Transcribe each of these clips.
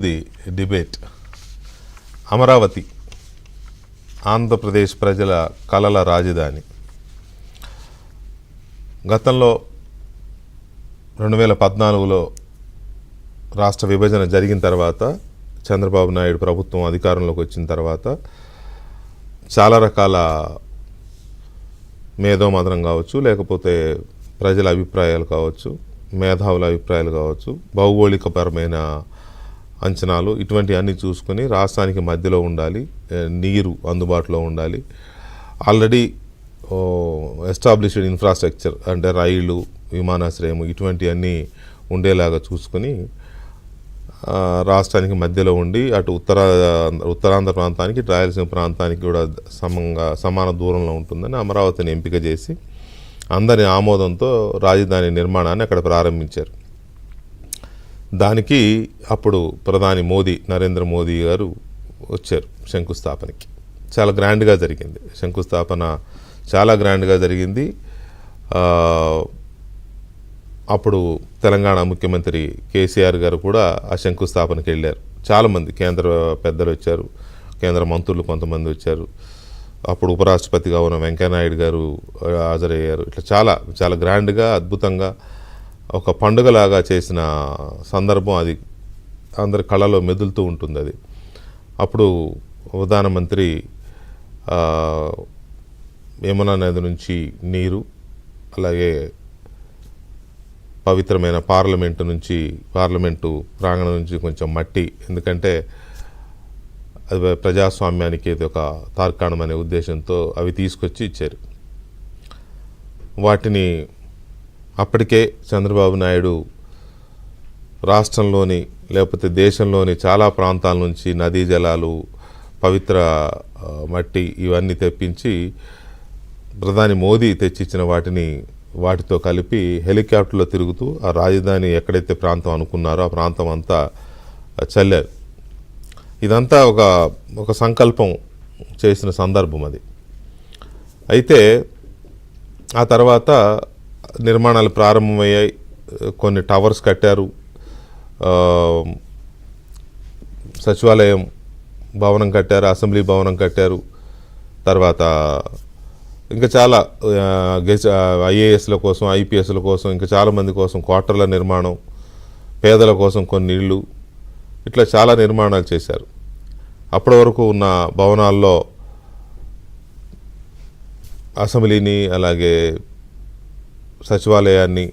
The debate. Amaravati Andhra Pradesh ప్రజల కలల రాజధాని. గతంలో 2014లో రాష్ట్ర విభజన జరిగిన తర్వాత చంద్రబాబు నాయుడు ప్రభుత్వం అధికారంలోకి వచ్చిన తర్వాత చాలా రకాల మేధోమథనం కావచ్చు, లేకపోతే ప్రజల అభిప్రాయాలు కావచ్చు, మేధావుల అభిప్రాయాలు కావచ్చు, భౌగోళికపరమైన అంచనాలు, ఇటువంటివన్నీ చూసుకొని రాష్ట్రానికి మధ్యలో ఉండాలి, నీరు అందుబాటులో ఉండాలి, ఆల్రెడీ ఎస్టాబ్లిష్డ్ ఇన్ఫ్రాస్ట్రక్చర్ అంటే రైలు, విమానాశ్రయం ఇటువంటివన్నీ ఉండేలాగా చూసుకొని రాష్ట్రానికి మధ్యలో ఉండి అటు ఉత్తరాంధ్ర ప్రాంతానికి, రాయలసీమ ప్రాంతానికి కూడా సమాన దూరంలో ఉంటుందని అమరావతిని ఎంపిక చేసి అందరి ఆమోదంతో రాజధాని నిర్మాణాన్ని అక్కడ ప్రారంభించారు. దానికి అప్పుడు ప్రధాని నరేంద్ర మోదీ గారు వచ్చారు శంకుస్థాపనకి. చాలా గ్రాండ్గా జరిగింది శంకుస్థాపన, చాలా గ్రాండ్గా జరిగింది. అప్పుడు తెలంగాణ ముఖ్యమంత్రి కేసీఆర్ గారు కూడా ఆ శంకుస్థాపనకి వెళ్ళారు. చాలామంది కేంద్ర పెద్దలు వచ్చారు, కేంద్ర మంత్రులు కొంతమంది వచ్చారు. అప్పుడు ఉపరాష్ట్రపతిగా ఉన్న వెంకయ్యనాయుడు గారు హాజరయ్యారు. ఇట్లా చాలా చాలా గ్రాండ్గా, అద్భుతంగా ఒక పండుగలాగా చేసిన సందర్భం అది. అందరి కళలో మెదులుతూ ఉంటుంది అది. అప్పుడు ప్రధానమంత్రి యమునా నది నుంచి నీరు, అలాగే పవిత్రమైన పార్లమెంటు ప్రాంగణం నుంచి కొంచెం మట్టి, ఎందుకంటే అది ప్రజాస్వామ్యానికి ఇది ఒక తార్కాణం అనే ఉద్దేశంతో అవి తీసుకొచ్చి ఇచ్చారు. వాటిని అప్పటికే చంద్రబాబు నాయుడు రాష్ట్రంలోని లేకపోతే దేశంలోని చాలా ప్రాంతాల నుంచి నదీ జలాలు, పవిత్ర మట్టి ఇవన్నీ తెప్పించి ప్రధాని మోదీ తెచ్చిచ్చిన వాటితో కలిపి హెలికాప్టర్లో తిరుగుతూ ఆ రాజధాని ఎక్కడైతే ప్రాంతం అనుకున్నారో ఆ ప్రాంతం అంతా చల్లారు. ఇదంతా ఒక సంకల్పం చేసిన సందర్భం అది. అయితే ఆ తర్వాత నిర్మాణాలు ప్రారంభమయ్యాయి. కొన్ని టవర్స్ కట్టారు, సచివాలయం భవనం కట్టారు, అసెంబ్లీ భవనం కట్టారు. తర్వాత ఇంకా చాలా ఐఏఎస్ల కోసం, ఐపీఎస్ల కోసం, ఇంకా చాలామంది కోసం క్వార్టర్ల నిర్మాణం, పేదల కోసం కొన్ని ఇళ్ళు, ఇట్లా చాలా నిర్మాణాలు చేశారు. అప్పటి వరకు ఉన్న భవనాల్లో అసెంబ్లీని, అలాగే సచివాలయాన్ని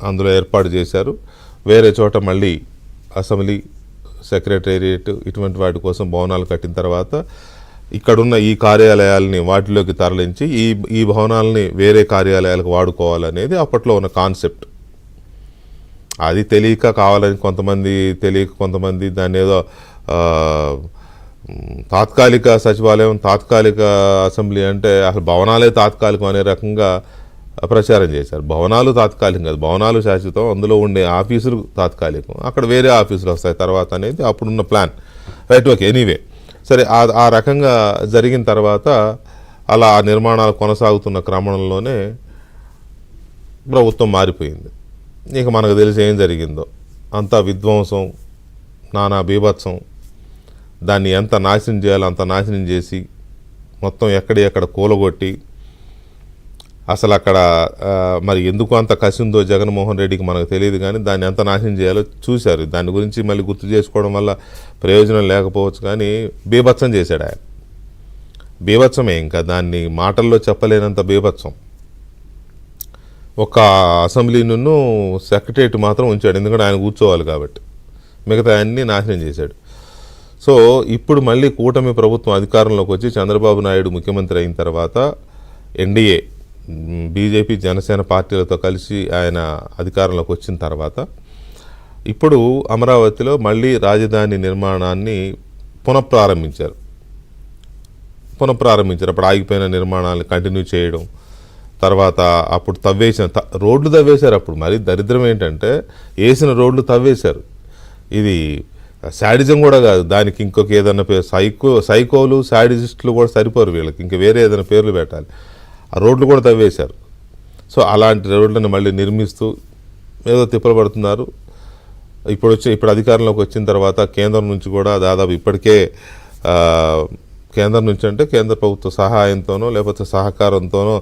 అందులో ఏర్పాటు చేశారు. వేరే చోట మళ్ళీ అసెంబ్లీ, సెక్రటేరియట్ ఇటువంటి వాటి కోసం భవనాలు కట్టిన తర్వాత ఇక్కడున్న ఈ కార్యాలయాలని వాటిలోకి తరలించి ఈ భవనాలని వేరే కార్యాలయాలకు వాడుకోవాలనేది అప్పట్లో ఉన్న కాన్సెప్ట్. అది తెలియక కావాలని కొంతమంది దాన్ని ఏదో తాత్కాలిక సచివాలయం, తాత్కాలిక అసెంబ్లీ అంటే అసలు భవనాలే తాత్కాలికం అనే రకంగా ప్రచారం చేశారు. భవనాలు తాత్కాలికం కాదు, భవనాలు శాశ్వతం, అందులో ఉండే ఆఫీసులు తాత్కాలికం, అక్కడ వేరే ఆఫీసులు వస్తాయి తర్వాత అనేది అప్పుడున్న ప్లాన్. రైట్, ఓకే, ఎనీవే సరే. ఆ రకంగా జరిగిన తర్వాత అలా ఆ నిర్మాణాలు కొనసాగుతున్న క్రమంలోనే ప్రభుత్వం మారిపోయింది. ఇక మనకు తెలిసి ఏం జరిగిందో, అంతా విధ్వంసం, నానా బీభత్సం. దాన్ని ఎంత నాశనం చేయాలో అంత నాశనం చేసి మొత్తం ఎక్కడ కూలగొట్టి, అసలు అక్కడ మరి ఎందుకు అంత కసి ఉందో జగన్మోహన్ రెడ్డికి మనకు తెలియదు, కానీ దాన్ని ఎంత నాశనం చేయాలో చూశారు. దాని గురించి మళ్ళీ గుర్తు చేసుకోవడం వల్ల ప్రయోజనం లేకపోవచ్చు, కానీ బీభత్సం చేశాడు ఆయన. బీభత్సమే, ఇంకా దాన్ని మాటల్లో చెప్పలేనంత బీభత్సం. ఒక అసెంబ్లీను సెక్రటేరియట్ మాత్రం ఉంచాడు, ఎందుకంటే ఆయన కూర్చోవాలి కాబట్టి. మిగతా అన్నీ నాశనం చేశాడు. సో ఇప్పుడు మళ్ళీ కూటమి ప్రభుత్వం అధికారంలోకి వచ్చి చంద్రబాబు నాయుడు ముఖ్యమంత్రి అయిన తర్వాత ఎన్డీఏ, బీజేపీ, జనసేన పార్టీలతో కలిసి ఆయన అధికారంలోకి వచ్చిన తర్వాత ఇప్పుడు అమరావతిలో మళ్ళీ రాజధాని నిర్మాణాన్ని పునఃప్రారంభించారు. అప్పుడు ఆగిపోయిన నిర్మాణాలను కంటిన్యూ చేయడం, తర్వాత అప్పుడు రోడ్లు తవ్వేశారు. అప్పుడు మరి దరిద్రం ఏంటంటే వేసిన రోడ్లు తవ్వేశారు. ఇది శాడిజం కూడా కాదు, దానికి ఇంకొక ఏదైనా పేరు, సైకోలు, శాడిజిస్టులు కూడా సరిపోరు వీళ్ళకి, ఇంక వేరే ఏదైనా పేర్లు పెట్టాలి. ఆ రోడ్లు కూడా తవ్వేశారు. సో అలాంటి రోడ్లను మళ్ళీ నిర్మిస్తూ ఏదో తిప్పలు పడుతున్నారు. ఇప్పుడు అధికారంలోకి వచ్చిన తర్వాత కేంద్రం నుంచి కూడా దాదాపు ఇప్పటికే కేంద్రం నుంచి అంటే కేంద్ర ప్రభుత్వ సహాయంతోనో లేకపోతే సహకారంతోనో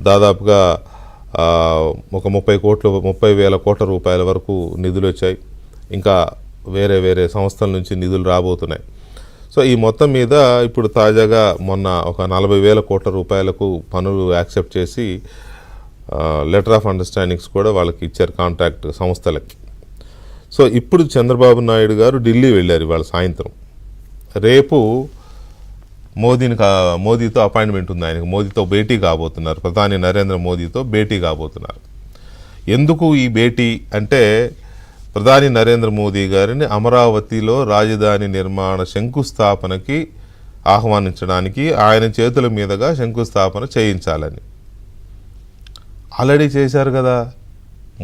దాదాపుగా ఒక 30,000 కోట్ల రూపాయల వరకు నిధులు వచ్చాయి. ఇంకా వేరే సంస్థల నుంచి నిధులు రాబోతున్నాయి. సో ఈ మొత్తం మీద ఇప్పుడు తాజాగా మొన్న ఒక 40,000 కోట్ల రూపాయలకు పనులు యాక్సెప్ట్ చేసి లెటర్ ఆఫ్ అండర్స్టాండింగ్స్ కూడా వాళ్ళకి ఇచ్చారు కాంట్రాక్ట్ సంస్థలకి. సో ఇప్పుడు చంద్రబాబు నాయుడు గారు ఢిల్లీ వెళ్ళారు ఇవాళ సాయంత్రం. రేపు మోదీతో అపాయింట్మెంట్ ఉంది ఆయనకు. మోదీతో భేటీ కాబోతున్నారు, ప్రధాని నరేంద్ర మోదీతో భేటీ కాబోతున్నారు. ఎందుకు ఈ భేటీ అంటే ప్రధాని నరేంద్ర మోదీ గారిని అమరావతిలో రాజధాని నిర్మాణ శంకుస్థాపనకి ఆహ్వానించడానికి ఆయన చేతుల మీదుగా శంకుస్థాపన చేయించాలని. ఆల్రెడీ చేశారు కదా,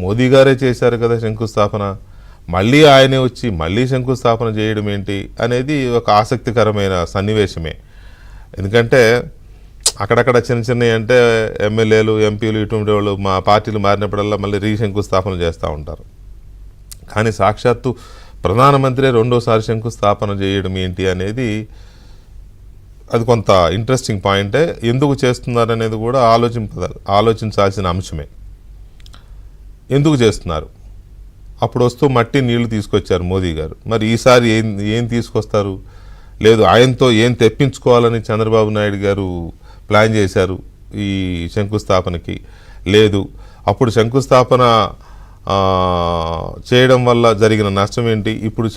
మోదీ గారే చేశారు కదా శంకుస్థాపన. మళ్ళీ ఆయనే వచ్చి మళ్ళీ శంకుస్థాపన చేయడం ఏంటి అనేది ఒక ఆసక్తికరమైన సన్నివేశమే. ఎందుకంటే అక్కడక్కడ చిన్నవి అంటే ఎమ్మెల్యేలు, ఎంపీలు ఇటువంటి వాళ్ళు మా పార్టీలు మారినప్పుడల్లా మళ్ళీ శంకుస్థాపన చేస్తూ ఉంటారు. కానీ సాక్షాత్తు ప్రధానమంత్రి రెండోసారి శంకుస్థాపన చేయడం ఏంటి అనేది అది కొంత ఇంట్రెస్టింగ్ పాయింటే. ఎందుకు చేస్తున్నారనేది కూడా ఆలోచించాల్సిన అంశమే. ఎందుకు చేస్తున్నారు? అప్పుడు వస్తూ మట్టి నీళ్లు తీసుకొచ్చారు మోదీ గారు. మరి ఈసారి ఏం తీసుకొస్తారు? లేదు, ఆయనతో ఏం తెప్పించుకోవాలని చంద్రబాబు నాయుడు గారు ప్లాన్ చేశారు ఈ శంకుస్థాపనకి. లేదు, అప్పుడు శంకుస్థాపన చేయడం వల్ల జరిగిన నష్టం ఏంటి, ఇప్పుడు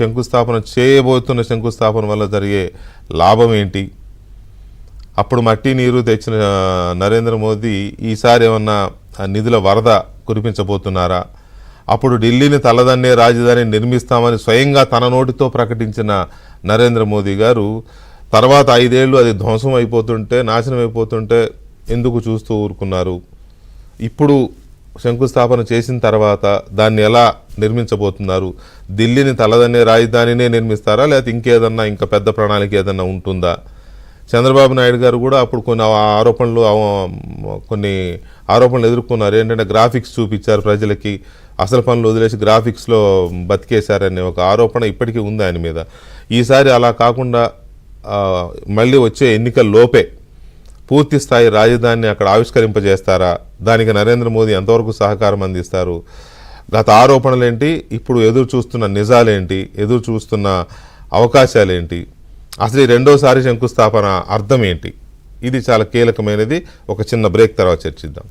చేయబోతున్న శంకుస్థాపన వల్ల జరిగే లాభం ఏంటి, అప్పుడు మట్టి నీరు తెచ్చిన నరేంద్ర మోదీ ఈసారి ఏమన్నా నిధుల వరద కురిపించబోతున్నారా, అప్పుడు ఢిల్లీని తలదన్నే రాజధాని నిర్మిస్తామని స్వయంగా తన నోటితో ప్రకటించిన నరేంద్ర మోదీ గారు తర్వాత 5 ఏళ్ళు అది ధ్వంసం అయిపోతుంటే, నాశనం అయిపోతుంటే ఎందుకు చూస్తూ ఊరుకున్నారు? ఇప్పుడు శంకుస్థాపన చేసిన తర్వాత దాన్ని ఎలా నిర్మించబోతున్నారు? ఢిల్లీని తలదన్నే రాజధానినే నిర్మిస్తారా, లేకపోతే ఇంకా పెద్ద ప్రణాళిక ఏదన్నా ఉంటుందా? చంద్రబాబు నాయుడు గారు కూడా అప్పుడు కొన్ని ఆరోపణలు ఎదుర్కొన్నారు. ఏంటంటే గ్రాఫిక్స్ చూపించారు ప్రజలకి, అసలు పనులు వదిలేసి గ్రాఫిక్స్లో బతికేశారనే ఒక ఆరోపణ ఇప్పటికీ ఉంది ఆయన మీద. ఈసారి అలా కాకుండా మళ్ళీ వచ్చే ఎన్నికల లోపే పూర్తి స్థాయి రాజధానిని అక్కడ ఆవిష్కరింపజేస్తారా? దానికి నరేంద్ర మోదీ ఎంతవరకు సహకారం అందిస్తారు? గత ఆరోపణలేంటి, ఇప్పుడు ఎదురు చూస్తున్న నిజాలేంటి, ఎదురు చూస్తున్న అవకాశాలేంటి, అసలు ఈ రెండోసారి శంకుస్థాపన అర్థం ఏంటి? ఇది చాలా కీలకమైనది. ఒక చిన్న బ్రేక్ తర్వాత చర్చిద్దాం.